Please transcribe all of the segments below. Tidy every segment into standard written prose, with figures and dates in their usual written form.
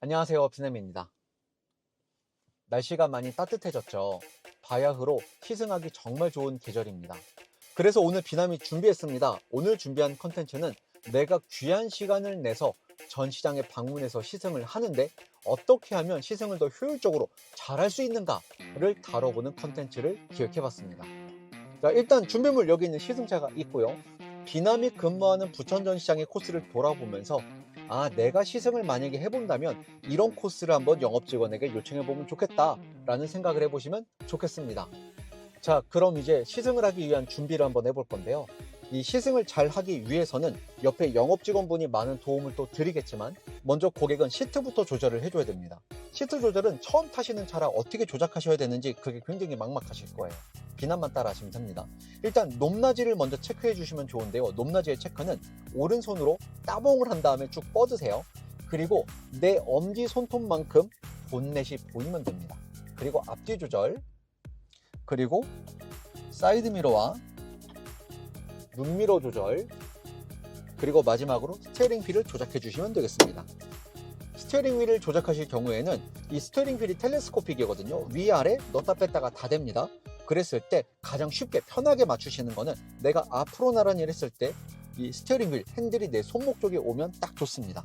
안녕하세요, 비넴입니다. 날씨가 많이 따뜻해졌죠. 바야흐로 시승하기 정말 좋은 계절입니다. 그래서 오늘 비남이 준비했습니다. 오늘 준비한 컨텐츠는 내가 귀한 시간을 내서 전시장에 방문해서 시승을 하는데 어떻게 하면 시승을 더 효율적으로 잘할 수 있는가를 다뤄보는 컨텐츠를 기획해봤습니다. 자, 일단 준비물 여기 있는 시승차가 있고요. 비남이 근무하는 부천전시장의 코스를 돌아보면서 내가 시승을 만약에 해본다면 이런 코스를 한번 영업직원에게 요청해보면 좋겠다라는 생각을 해보시면 좋겠습니다. 자, 그럼 이제 시승을 하기 위한 준비를 한번 해볼 건데요. 이 시승을 잘 하기 위해서는 옆에 영업직원분이 많은 도움을 또 드리겠지만 먼저 고객은 시트부터 조절을 해줘야 됩니다. 시트 조절은 처음 타시는 차라 어떻게 조작하셔야 되는지 그게 굉장히 막막하실 거예요. 비난만 따라 하시면 됩니다. 일단 높낮이를 먼저 체크해 주시면 좋은데요. 높낮이의 체크는 오른손으로 따봉을 한 다음에 쭉 뻗으세요. 그리고 내 엄지 손톱만큼 본넷이 보이면 됩니다. 그리고 앞뒤 조절, 그리고 사이드 미러와 눈미러 조절, 그리고 마지막으로 스티어링 휠을 조작해 주시면 되겠습니다. 스티어링 휠을 조작하실 경우에는 이 스티어링 휠이 텔레스코픽이거든요. 위아래 넣었다 뺐다가 다 됩니다. 그랬을 때 가장 쉽게 편하게 맞추시는 거는 내가 앞으로 나란히 했을 때 이 스티어링 휠 핸들이 내 손목 쪽에 오면 딱 좋습니다.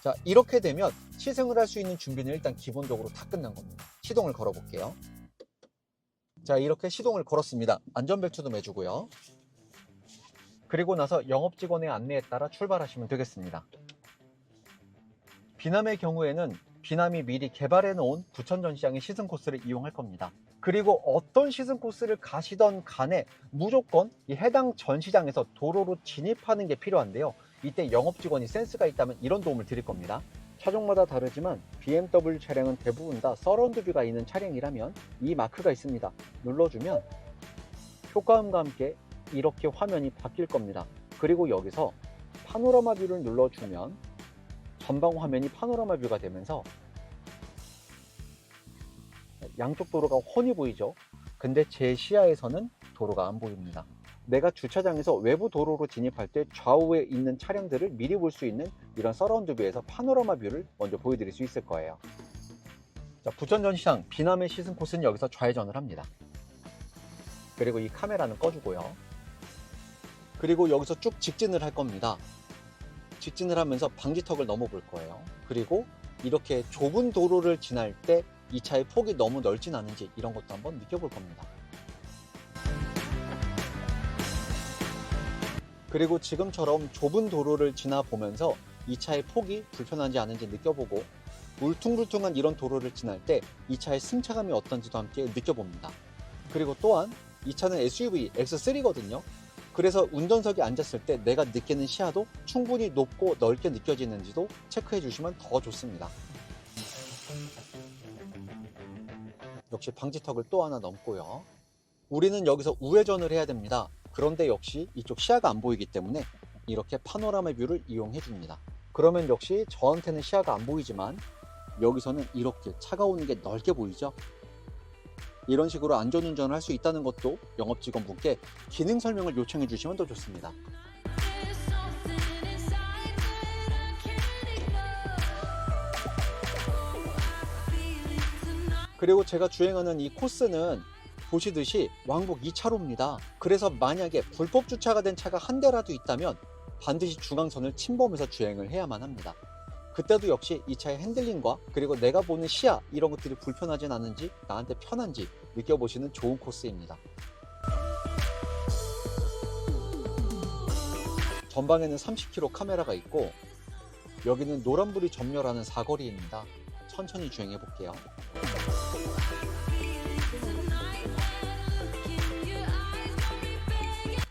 자, 이렇게 되면 시승을 할 수 있는 준비는 일단 기본적으로 다 끝난 겁니다. 시동을 걸어 볼게요. 자, 이렇게 시동을 걸었습니다. 안전벨트도 매주고요. 그리고 나서 영업직원의 안내에 따라 출발하시면 되겠습니다. 비남의 경우에는 비남이 미리 개발해 놓은 부천전시장의 시승 코스를 이용할 겁니다. 그리고 어떤 시승 코스를 가시던 간에 무조건 이 해당 전시장에서 도로로 진입하는 게 필요한데요. 이때 영업직원이 센스가 있다면 이런 도움을 드릴 겁니다. 차종마다 다르지만 BMW 차량은 대부분 다 서라운드 뷰가 있는 차량이라면 이 마크가 있습니다. 눌러주면 효과음과 함께 이렇게 화면이 바뀔 겁니다. 그리고 여기서 파노라마 뷰를 눌러주면 전방 화면이 파노라마 뷰가 되면서 양쪽 도로가 훤히 보이죠. 근데 제 시야에서는 도로가 안 보입니다. 내가 주차장에서 외부 도로로 진입할 때 좌우에 있는 차량들을 미리 볼 수 있는 이런 서라운드 뷰에서 파노라마 뷰를 먼저 보여드릴 수 있을 거예요. 자, 부천전시장 비남의 시승 코스는 여기서 좌회전을 합니다. 그리고 이 카메라는 꺼주고요. 그리고 여기서 쭉 직진을 할 겁니다. 직진을 하면서 방지턱을 넘어 볼 거예요. 그리고 이렇게 좁은 도로를 지날 때 이 차의 폭이 너무 넓진 않은지 이런 것도 한번 느껴볼 겁니다. 그리고 지금처럼 좁은 도로를 지나 보면서 이 차의 폭이 불편한지 않은지 느껴보고 울퉁불퉁한 이런 도로를 지날 때 이 차의 승차감이 어떤지도 함께 느껴봅니다. 그리고 또한 이 차는 SUV X3거든요. 그래서 운전석에 앉았을 때 내가 느끼는 시야도 충분히 높고 넓게 느껴지는지도 체크해 주시면 더 좋습니다. 역시 방지턱을 또 하나 넘고요. 우리는 여기서 우회전을 해야 됩니다. 그런데 역시 이쪽 시야가 안 보이기 때문에 이렇게 파노라마 뷰를 이용해 줍니다. 그러면 역시 저한테는 시야가 안 보이지만 여기서는 이렇게 차가 오는 게 넓게 보이죠. 이런 식으로 안전운전을 할 수 있다는 것도 영업직원분께 기능 설명을 요청해 주시면 더 좋습니다. 그리고 제가 주행하는 이 코스는 보시듯이 왕복 2차로입니다. 그래서 만약에 불법 주차가 된 차가 한 대라도 있다면 반드시 중앙선을 침범해서 주행을 해야만 합니다. 그때도 역시 이 차의 핸들링과 그리고 내가 보는 시야 이런 것들이 불편하진 않은지 나한테 편한지 느껴보시는 좋은 코스입니다. 전방에는 30km 카메라가 있고 여기는 노란불이 점멸하는 사거리입니다. 천천히 주행해 볼게요.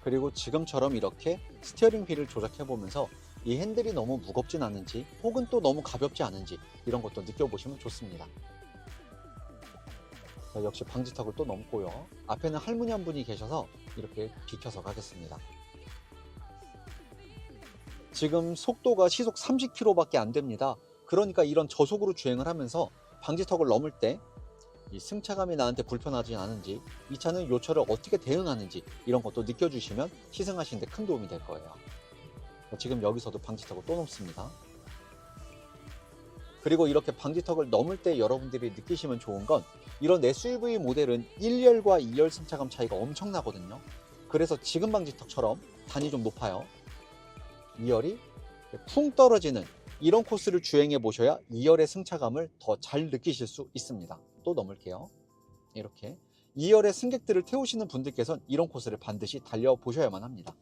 그리고 지금처럼 이렇게 스티어링 휠을 조작해 보면서 이 핸들이 너무 무겁진 않은지 혹은 또 너무 가볍지 않은지 이런 것도 느껴보시면 좋습니다. 자, 역시 방지턱을 또 넘고요. 앞에는 할머니 한 분이 계셔서 이렇게 비켜서 가겠습니다. 지금 속도가 시속 30km밖에 안 됩니다. 그러니까 이런 저속으로 주행을 하면서 방지턱을 넘을 때 이 승차감이 나한테 불편하지 않은지 이 차는 요철을 어떻게 대응하는지 이런 것도 느껴주시면 시승하시는 데 큰 도움이 될 거예요. 지금 여기서도 방지턱을 또 넘습니다. 그리고 이렇게 방지턱을 넘을 때 여러분들이 느끼시면 좋은 건 이런 SUV 모델은 1열과 2열 승차감 차이가 엄청나거든요. 그래서 지금 방지턱처럼 단이 좀 높아요. 2열이 쿵 떨어지는 이런 코스를 주행해 보셔야 2열의 승차감을 더 잘 느끼실 수 있습니다. 또 넘을게요. 이렇게 2열의 승객들을 태우시는 분들께서는 이런 코스를 반드시 달려보셔야만 합니다.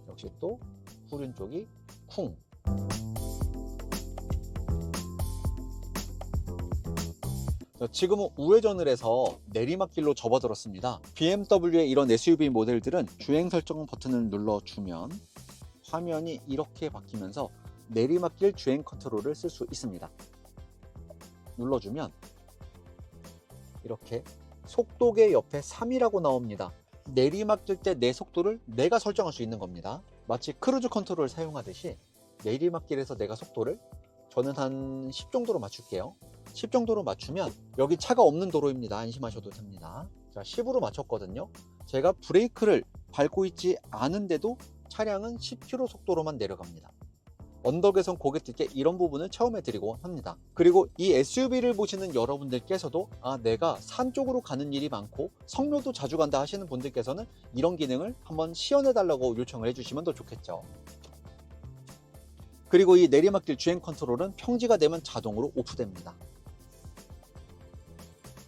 역시 또 후륜 쪽이 쿵. 지금은 우회전을 해서 내리막길로 접어들었습니다. BMW의 이런 SUV 모델들은 주행 설정 버튼을 눌러주면 화면이 이렇게 바뀌면서 내리막길 주행 컨트롤을 쓸 수 있습니다. 눌러주면 이렇게 속도계 옆에 3이라고 나옵니다. 내리막길 때 내 속도를 내가 설정할 수 있는 겁니다. 마치 크루즈 컨트롤을 사용하듯이 내리막길에서 내가 속도를 저는 한 10 정도로 맞출게요. 10 정도로 맞추면 여기 차가 없는 도로입니다. 안심하셔도 됩니다. 자, 10으로 맞췄거든요. 제가 브레이크를 밟고 있지 않은데도 차량은 10km 속도로만 내려갑니다. 언덕에선 고객들께 이런 부분을 체험해 드리고 합니다. 그리고 이 SUV를 보시는 여러분들께서도 내가 산 쪽으로 가는 일이 많고 성묘도 자주 간다 하시는 분들께서는 이런 기능을 한번 시연해 달라고 요청을 해주시면 더 좋겠죠. 그리고 이 내리막길 주행 컨트롤은 평지가 되면 자동으로 오프됩니다.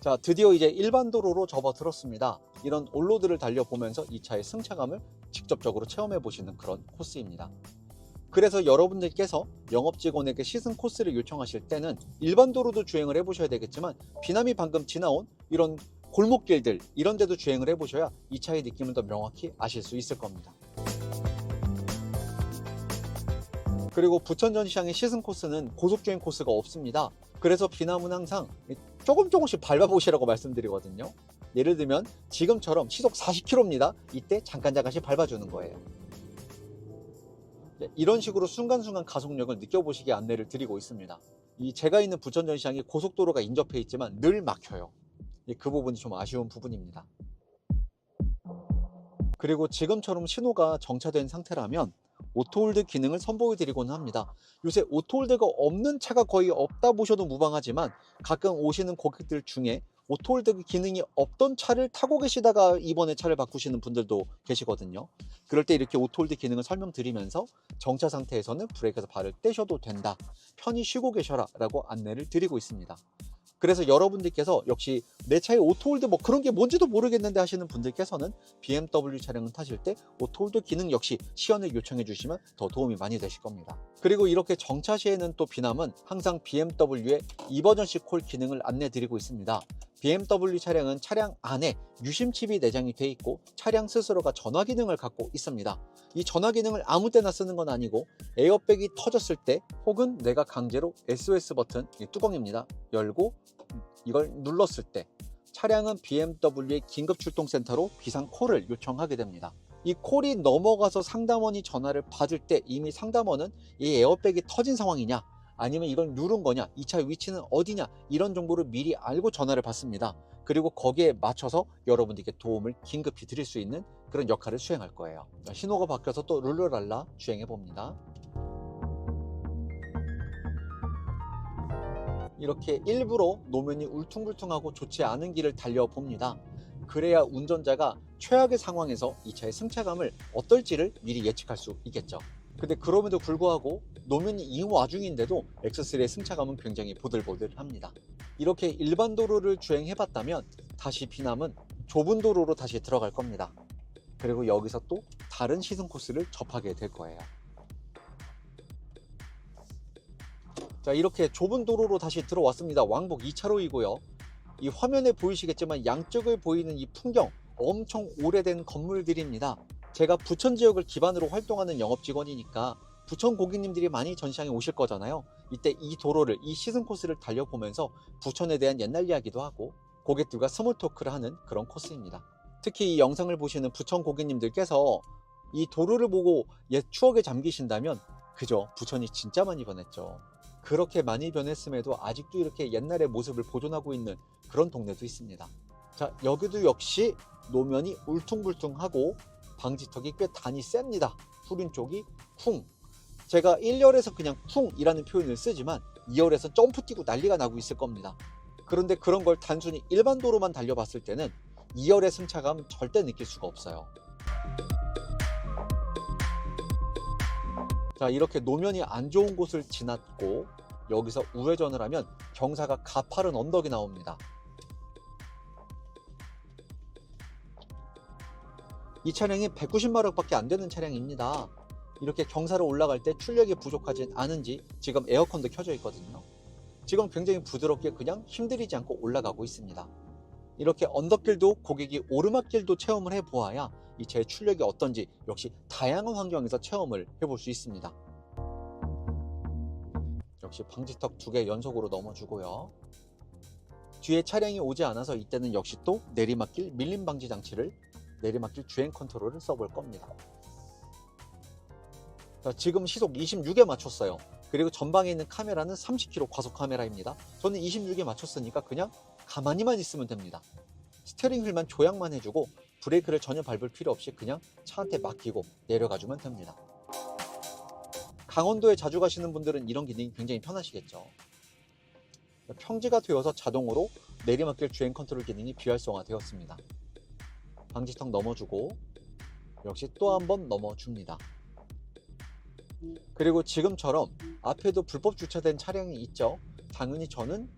자, 드디어 이제 일반 도로로 접어들었습니다. 이런 올로드를 달려보면서 이 차의 승차감을 직접적으로 체험해 보시는 그런 코스입니다. 그래서 여러분들께서 영업 직원에게 시승 코스를 요청하실 때는 일반 도로도 주행을 해보셔야 되겠지만 비남이 방금 지나온 이런 골목길들 이런 데도 주행을 해보셔야 이 차의 느낌을 더 명확히 아실 수 있을 겁니다. 그리고 부천전시장의 시승 코스는 고속주행 코스가 없습니다. 그래서 비남은 항상 조금씩 밟아보시라고 말씀드리거든요. 예를 들면 지금처럼 시속 40km입니다. 이때 잠깐씩 밟아주는 거예요. 이런 식으로 순간순간 가속력을 느껴보시게 안내를 드리고 있습니다. 제가 있는 부천전시장이 고속도로가 인접해 있지만 늘 막혀요. 그 부분이 좀 아쉬운 부분입니다. 그리고 지금처럼 신호가 정차된 상태라면 오토홀드 기능을 선보여 드리곤 합니다. 요새 오토홀드가 없는 차가 거의 없다 보셔도 무방하지만 가끔 오시는 고객들 중에 오토홀드 기능이 없던 차를 타고 계시다가 이번에 차를 바꾸시는 분들도 계시거든요. 그럴 때 이렇게 오토홀드 기능을 설명드리면서 정차 상태에서는 브레이크에서 발을 떼셔도 된다, 편히 쉬고 계셔라 라고 안내를 드리고 있습니다. 그래서 여러분들께서 역시 내 차에 오토홀드 그런 게 뭔지도 모르겠는데 하시는 분들께서는 BMW 차량을 타실 때 오토홀드 기능 역시 시연을 요청해 주시면 더 도움이 많이 되실 겁니다. 그리고 이렇게 정차 시에는 또 비남은 항상 BMW의 이머전시 콜 기능을 안내 드리고 있습니다. BMW 차량은 차량 안에 유심칩이 내장이 되어 있고 차량 스스로가 전화 기능을 갖고 있습니다. 이 전화 기능을 아무 때나 쓰는 건 아니고 에어백이 터졌을 때 혹은 내가 강제로 SOS 버튼, 이 뚜껑입니다, 열고 이걸 눌렀을 때 차량은 BMW의 긴급출동센터로 비상콜을 요청하게 됩니다. 이 콜이 넘어가서 상담원이 전화를 받을 때 이미 상담원은 이 에어백이 터진 상황이냐 아니면 이걸 누른 거냐, 이 차의 위치는 어디냐, 이런 정보를 미리 알고 전화를 받습니다. 그리고 거기에 맞춰서 여러분들께 도움을 긴급히 드릴 수 있는 그런 역할을 수행할 거예요. 신호가 바뀌어서 또 룰루랄라 주행해 봅니다. 이렇게 일부러 노면이 울퉁불퉁하고 좋지 않은 길을 달려봅니다. 그래야 운전자가 최악의 상황에서 이 차의 승차감을 어떨지를 미리 예측할 수 있겠죠. 근데 그럼에도 불구하고 노면이 이 와중인데도 X3의 승차감은 굉장히 보들보들합니다. 이렇게 일반 도로를 주행해봤다면 다시 비남은 좁은 도로로 다시 들어갈 겁니다. 그리고 여기서 또 다른 시승 코스를 접하게 될 거예요. 자, 이렇게 좁은 도로로 다시 들어왔습니다. 왕복 2차로이고요. 이 화면에 보이시겠지만 양쪽을 보이는 이 풍경, 엄청 오래된 건물들입니다. 제가 부천 지역을 기반으로 활동하는 영업 직원이니까 부천 고객님들이 많이 전시장에 오실 거잖아요. 이때 이 도로를, 이 시승 코스를 달려보면서 부천에 대한 옛날 이야기도 하고 고객들과 스몰 토크를 하는 그런 코스입니다. 특히 이 영상을 보시는 부천 고객님들께서 이 도로를 보고 옛 추억에 잠기신다면 그죠, 부천이 진짜 많이 변했죠. 그렇게 많이 변했음에도 아직도 이렇게 옛날의 모습을 보존하고 있는 그런 동네도 있습니다. 자, 여기도 역시 노면이 울퉁불퉁하고 방지턱이 꽤 단이 셉니다. 후륜 쪽이 쿵. 제가 1열에서 그냥 쿵이라는 표현을 쓰지만 2열에서 점프 뛰고 난리가 나고 있을 겁니다. 그런데 그런 걸 단순히 일반 도로만 달려봤을 때는 2열의 승차감 절대 느낄 수가 없어요. 자, 이렇게 노면이 안 좋은 곳을 지났고 여기서 우회전을 하면 경사가 가파른 언덕이 나옵니다. 이 차량이 190마력밖에 안 되는 차량입니다. 이렇게 경사를 올라갈 때 출력이 부족하진 않은지 지금 에어컨도 켜져 있거든요. 지금 굉장히 부드럽게 그냥 힘들이지 않고 올라가고 있습니다. 이렇게 언덕길도 고객이 오르막길도 체험을 해보아야 이 차의 출력이 어떤지 역시 다양한 환경에서 체험을 해볼 수 있습니다. 역시 방지턱 2개 연속으로 넘어주고요. 뒤에 차량이 오지 않아서 이때는 역시 또 내리막길 밀림 방지 장치를 내리막길 주행 컨트롤을 써볼 겁니다. 자, 지금 시속 26에 맞췄어요. 그리고 전방에 있는 카메라는 30km 과속 카메라입니다. 저는 26에 맞췄으니까 그냥 가만히만 있으면 됩니다. 스티어링 휠만 조향만 해주고 브레이크를 전혀 밟을 필요 없이 그냥 차한테 맡기고 내려가주면 됩니다. 강원도에 자주 가시는 분들은 이런 기능이 굉장히 편하시겠죠. 평지가 되어서 자동으로 내리막길 주행 컨트롤 기능이 비활성화 되었습니다. 방지턱 넘어주고 역시 또 한 번 넘어줍니다. 그리고 지금처럼 앞에도 불법 주차된 차량이 있죠. 당연히 저는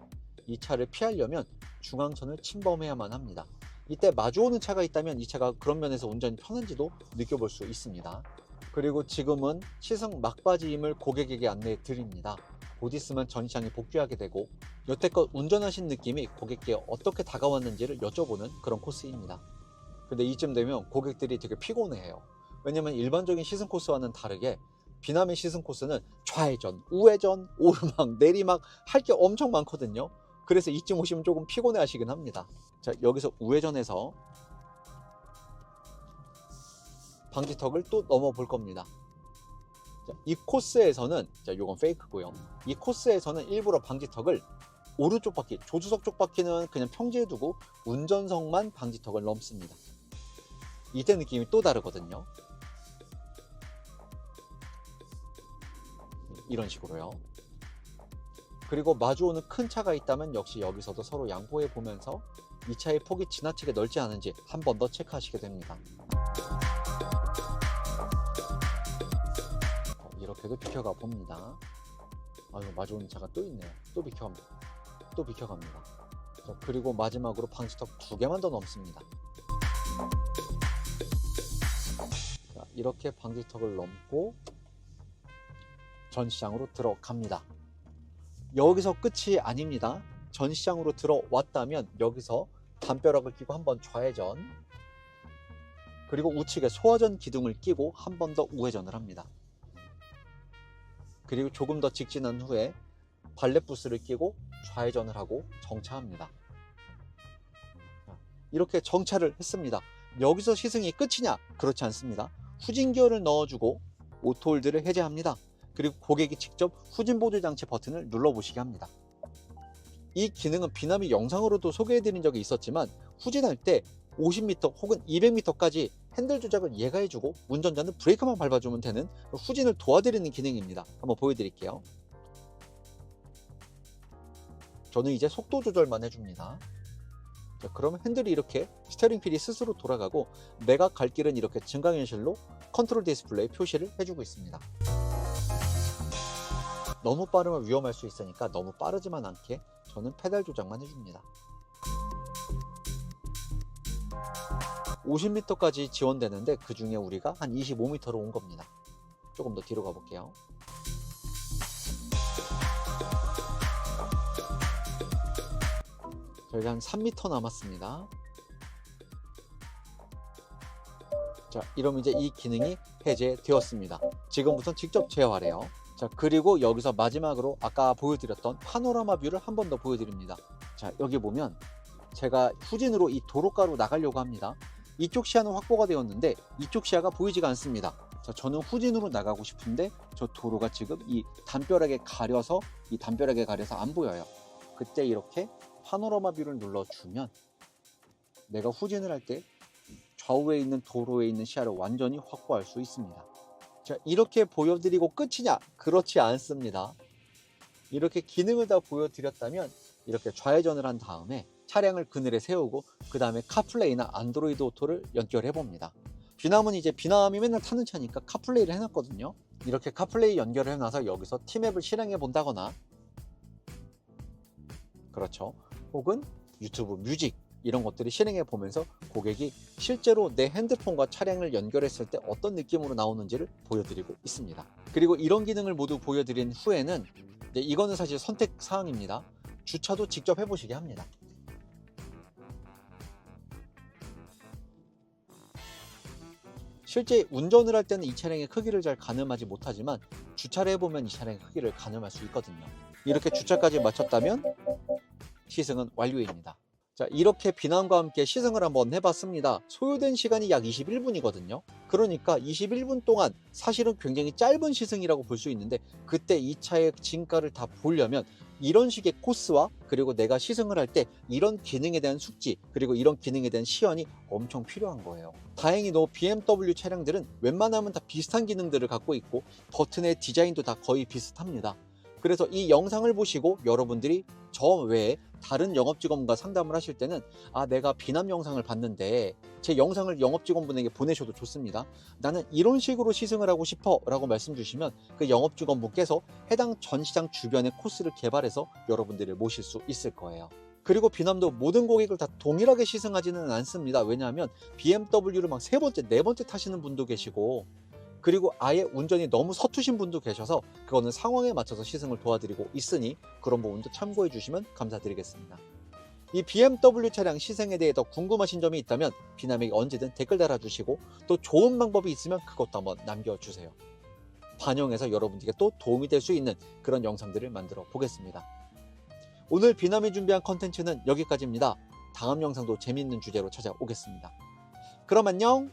이 차를 피하려면 중앙선을 침범해야만 합니다. 이때 마주오는 차가 있다면 이 차가 그런 면에서 운전이 편한지도 느껴볼 수 있습니다. 그리고 지금은 시승 막바지임을 고객에게 안내해 드립니다. 곧 있으면 전시장에 복귀하게 되고 여태껏 운전하신 느낌이 고객께 어떻게 다가왔는지를 여쭤보는 그런 코스입니다. 근데 이쯤 되면 고객들이 되게 피곤해해요. 왜냐면 일반적인 시승 코스와는 다르게 비남의 시승 코스는 좌회전, 우회전, 오르막, 내리막 할 게 엄청 많거든요. 그래서 이쯤 오시면 조금 피곤해 하시긴 합니다. 자, 여기서 우회전해서 방지턱을 또 넘어 볼 겁니다. 자, 이 코스에서는, 자, 요건 페이크고요. 이 코스에서는 일부러 방지턱을 오른쪽 바퀴, 조수석 쪽 바퀴는 그냥 평지에 두고 운전석만 방지턱을 넘습니다. 이때 느낌이 또 다르거든요. 이런 식으로요. 그리고 마주오는 큰 차가 있다면 역시 여기서도 서로 양보해 보면서 이 차의 폭이 지나치게 넓지 않은지 한 번 더 체크하시게 됩니다. 이렇게도 비켜가 봅니다. 아유, 마주오는 차가 또 있네요. 또 비켜갑니다. 또 비켜갑니다. 자, 그리고 마지막으로 방지턱 2개만 더 넘습니다. 자, 이렇게 방지턱을 넘고 전시장으로 들어갑니다. 여기서 끝이 아닙니다. 전시장으로 들어왔다면 여기서 담벼락을 끼고 한번 좌회전, 그리고 우측에 소화전 기둥을 끼고 한 번 더 우회전을 합니다. 그리고 조금 더 직진한 후에 발렛부스를 끼고 좌회전을 하고 정차합니다. 이렇게 정차를 했습니다. 여기서 시승이 끝이냐? 그렇지 않습니다. 후진기어를 넣어주고 오토홀드를 해제합니다. 그리고 고객이 직접 후진 보조 장치 버튼을 눌러보시게 합니다. 이 기능은 비남이 영상으로도 소개해드린 적이 있었지만 후진할 때 50m 혹은 200m까지 핸들 조작을 얘가 해주고 운전자는 브레이크만 밟아주면 되는 후진을 도와드리는 기능입니다. 한번 보여드릴게요. 저는 이제 속도 조절만 해줍니다. 자, 그러면 핸들이 이렇게 스티어링 휠이 스스로 돌아가고 내가 갈 길은 이렇게 증강현실로 컨트롤 디스플레이 표시를 해주고 있습니다. 너무 빠르면 위험할 수 있으니까 너무 빠르지만 않게 저는 페달 조작만 해줍니다. 50m까지 지원되는데 그 중에 우리가 한 25m로 온 겁니다. 조금 더 뒤로 가볼게요. 저희가 한 3m 남았습니다. 자, 이러면 이제 이 기능이 해제되었습니다. 지금부터 직접 제어하래요. 자, 그리고 여기서 마지막으로 아까 보여드렸던 파노라마 뷰를 한 번 더 보여드립니다. 자, 여기 보면 제가 후진으로 이 도로가로 나가려고 합니다. 이쪽 시야는 확보가 되었는데 이쪽 시야가 보이지가 않습니다. 자, 저는 후진으로 나가고 싶은데 저 도로가 지금 이 담벼락에 가려서 안 보여요. 그때 이렇게 파노라마 뷰를 눌러주면 내가 후진을 할 때 좌우에 있는 도로에 있는 시야를 완전히 확보할 수 있습니다. 자, 이렇게 보여드리고 끝이냐? 그렇지 않습니다. 이렇게 기능을 다 보여드렸다면 이렇게 좌회전을 한 다음에 차량을 그늘에 세우고 그 다음에 카플레이나 안드로이드 오토를 연결해 봅니다. 비남은 이제 비남이 맨날 타는 차니까 카플레이를 해놨거든요. 이렇게 카플레이 연결을 해놔서 여기서 티맵을 실행해 본다거나, 그렇죠, 혹은 유튜브 뮤직 이런 것들을 실행해 보면서 고객이 실제로 내 핸드폰과 차량을 연결했을 때 어떤 느낌으로 나오는지를 보여드리고 있습니다. 그리고 이런 기능을 모두 보여드린 후에는 이거는 사실 선택 사항입니다. 주차도 직접 해보시게 합니다. 실제 운전을 할 때는 이 차량의 크기를 잘 가늠하지 못하지만 주차를 해보면 이 차량의 크기를 가늠할 수 있거든요. 이렇게 주차까지 마쳤다면 시승은 완료입니다. 자, 이렇게 비남과 함께 시승을 한번 해봤습니다. 소요된 시간이 약 21분이거든요. 그러니까 21분 동안 사실은 굉장히 짧은 시승이라고 볼 수 있는데, 그때 이 차의 진가를 다 보려면 이런 식의 코스와 그리고 내가 시승을 할 때 이런 기능에 대한 숙지, 그리고 이런 기능에 대한 시연이 엄청 필요한 거예요. 다행히도 BMW 차량들은 웬만하면 다 비슷한 기능들을 갖고 있고 버튼의 디자인도 다 거의 비슷합니다. 그래서 이 영상을 보시고 여러분들이 저 외에 다른 영업직원과 상담을 하실 때는, 내가 비남 영상을 봤는데 제 영상을 영업직원분에게 보내셔도 좋습니다. 나는 이런 식으로 시승을 하고 싶어 라고 말씀 주시면 그 영업직원분께서 해당 전시장 주변의 코스를 개발해서 여러분들을 모실 수 있을 거예요. 그리고 비남도 모든 고객을 다 동일하게 시승하지는 않습니다. 왜냐하면 BMW를 막 세 번째, 네 번째 타시는 분도 계시고, 그리고 아예 운전이 너무 서투신 분도 계셔서 그거는 상황에 맞춰서 시승을 도와드리고 있으니 그런 부분도 참고해 주시면 감사드리겠습니다. 이 BMW 차량 시승에 대해 더 궁금하신 점이 있다면 비남에게 언제든 댓글 달아주시고, 또 좋은 방법이 있으면 그것도 한번 남겨주세요. 반영해서 여러분들께 또 도움이 될 수 있는 그런 영상들을 만들어 보겠습니다. 오늘 비남이 준비한 컨텐츠는 여기까지입니다. 다음 영상도 재미있는 주제로 찾아오겠습니다. 그럼 안녕!